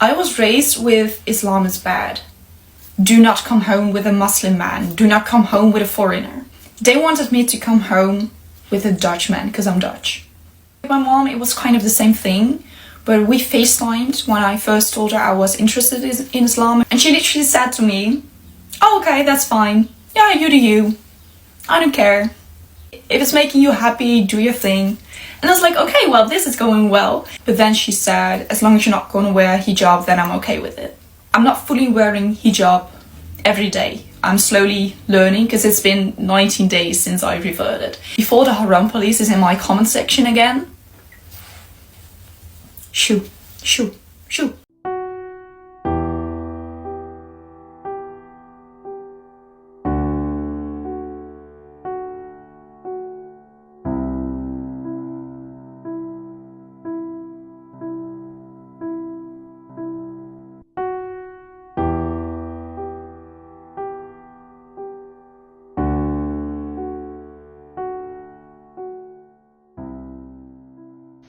I was raised with Islam is bad. Do not come home with a Muslim man. Do not come home with a foreigner. They wanted me to come home with a Dutch man because I'm Dutch. With my mom, it was kind of the same thing, but we FaceTimed when I first told her I was interested in Islam, and she literally said to me, "Oh, okay, that's fine. Yeah, you do you. I don't care. If it's making you happy, do your thing." And I was like, okay, well, this is going well. But then she said, as long as you're not going to wear hijab, then I'm okay with it. I'm not fully wearing hijab every day. I'm slowly learning because it's been 19 days since I reverted. Before the haram police is in my comment section again. Shoo, shoo, shoo.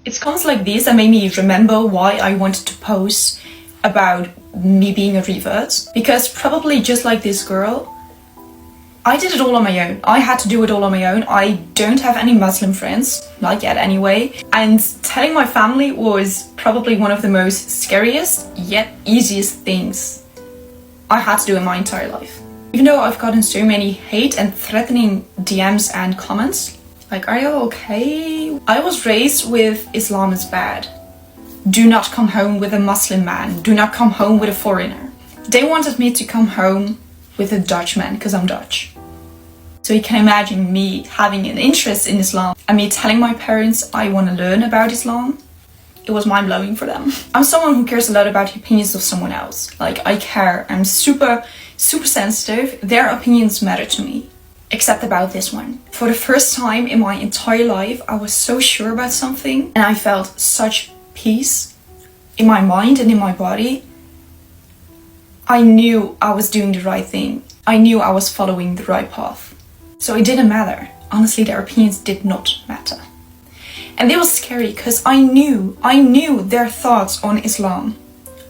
It's comments like these that made me remember why I wanted to post about me being a revert. Because probably just like this girl, I did it all on my own. I had to do it all on my own. I don't have any Muslim friends, not yet anyway. And telling my family was probably one of the most scariest yet easiest things I had to do in my entire life. Even though I've gotten so many hate and threatening DMs and comments, like, are you okay? I was raised with Islam is bad. Do not come home with a Muslim man. Do not come home with a foreigner. They wanted me to come home with a Dutch man because I'm Dutch. So you can imagine me having an interest in Islam and me telling my parents I want to learn about Islam. It was mind-blowing for them. I'm someone who cares a lot about the opinions of someone else. Like, I care. I'm super sensitive. Their opinions matter to me. Except about this one. For the first time in my entire life, I was so sure about something and I felt such peace in my mind and in my body. I knew I was doing the right thing. I knew I was following the right path. So it didn't matter. Honestly, their opinions did not matter. And it was scary because I knew their thoughts on Islam.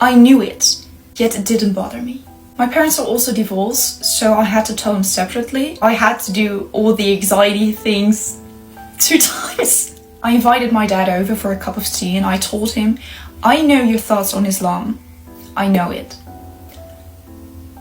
I knew it, yet it didn't bother me. My parents are also divorced, so I had to tell them separately. I had to do all the anxiety things 2 times. I invited my dad over for a cup of tea and I told him, I know your thoughts on Islam. I know it.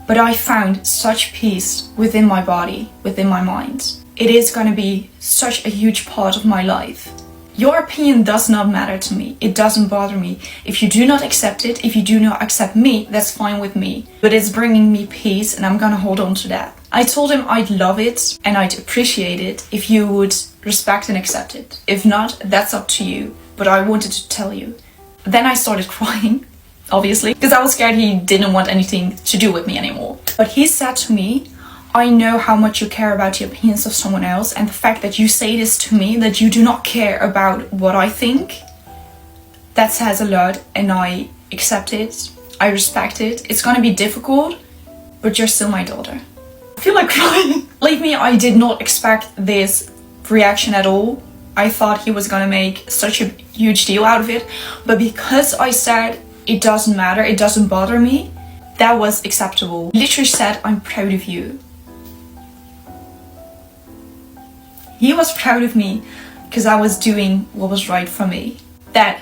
But I found such peace within my body, within my mind. It is going to be such a huge part of my life. Your opinion does not matter to me. It doesn't bother me. If you do not accept it, if you do not accept me, that's fine with me. But it's bringing me peace and I'm gonna hold on to that. I told him I'd love it and I'd appreciate it if you would respect and accept it. If not, that's up to you. But I wanted to tell you. Then I started crying, obviously, because I was scared he didn't want anything to do with me anymore. But he said to me, I know how much you care about the opinions of someone else, and the fact that you say this to me, that you do not care about what I think, that says a lot, and I accept it, I respect it. It's gonna be difficult, but you're still my daughter. I feel like crying. Believe me, I did not expect this reaction at all. I thought he was gonna make such a huge deal out of it, but because I said it doesn't matter, it doesn't bother me, that was acceptable. He literally said, I'm proud of you. He was proud of me because I was doing what was right for me. That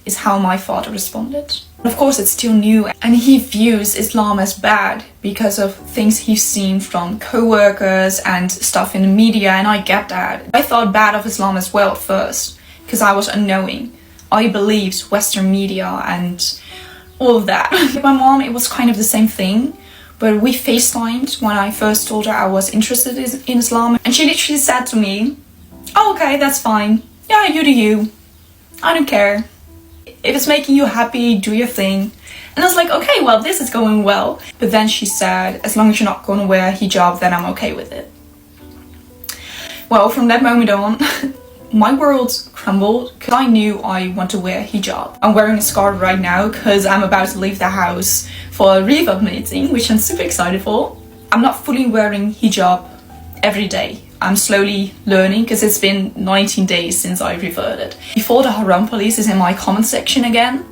is how my father responded. Of course, it's still new and he views Islam as bad because of things he's seen from co-workers and stuff in the media, and I get that. I thought bad of Islam as well at first because I was unknowing. I believed Western media and all of that. With my mom, it was kind of the same thing. But we FaceTimed when I first told her I was interested in Islam. And she literally said to me, oh, okay, that's fine. Yeah, you do you. I don't care. If it's making you happy, do your thing. And I was like, okay, well, this is going well. But then she said, as long as you're not going to wear hijab, then I'm okay with it. Well, from that moment on, my world crumbled because I knew I want to wear hijab. I'm wearing a scarf right now because I'm about to leave the house for a revamp meeting, which I'm super excited for. I'm not fully wearing hijab every day. I'm slowly learning because it's been 19 days since I reverted. Before the haram police is in my comment section again.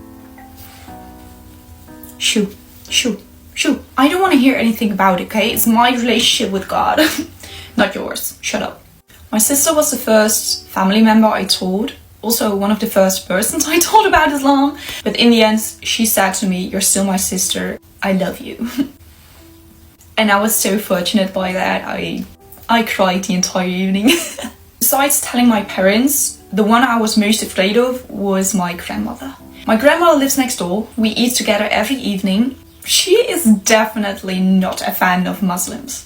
shoo, shoo, shoo. I don't want to hear anything about it, okay? It's my relationship with God, not yours. Shut up. My sister was the first family member I told. Also one of the first persons I told about Islam. But in the end, she said to me, "You're still my sister. I love you." And I was so fortunate by that. I cried the entire evening. Besides telling my parents, the one I was most afraid of was my grandmother. My grandmother lives next door. We eat together every evening. She is definitely not a fan of Muslims.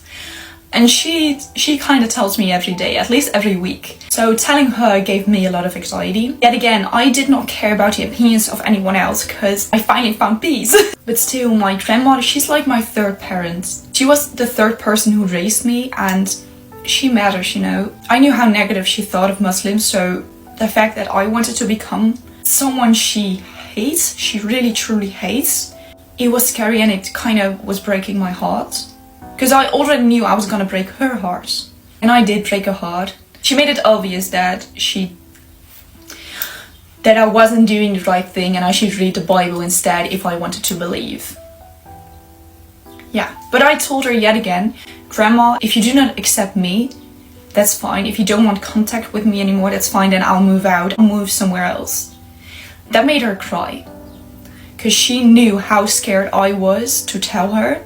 And she kind of tells me every day, at least every week. So telling her gave me a lot of anxiety. Yet again, I did not care about the opinions of anyone else because I finally found peace. But still, my grandmother, she's like my third parent. She was the third person who raised me, and she matters, you know. I knew how negative she thought of Muslims, so the fact that I wanted to become someone she hates, she really truly hates, it was scary and it kind of was breaking my heart. Because I already knew I was gonna break her heart. And I did break her heart. She made it obvious that I wasn't doing the right thing and I should read the Bible instead if I wanted to believe. Yeah, but I told her yet again, "Grandma, if you do not accept me, that's fine. If you don't want contact with me anymore, that's fine, then I'll move out. I'll move somewhere else." That made her cry. Because she knew how scared I was to tell her.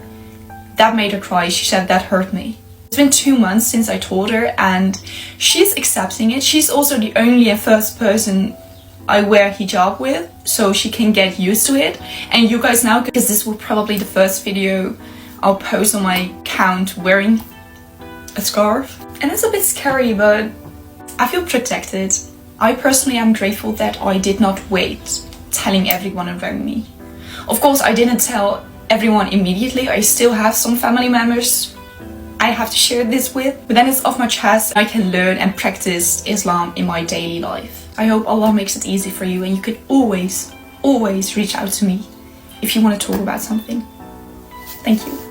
That made her cry. She said that hurt me. It's been 2 months since I told her and she's accepting it. She's also the only and first person I wear hijab with, so she can get used to it. And you guys now, because this will probably the first video I'll post on my account wearing a scarf. And it's a bit scary, but I feel protected. I personally am grateful that I did not wait telling everyone around me. Of course, I didn't tell everyone immediately. I still have some family members I have to share this with, but then it's off my chest. I can learn and practice Islam in my daily life. I hope Allah makes it easy for you and you can always reach out to me if you want to talk about something. Thank you.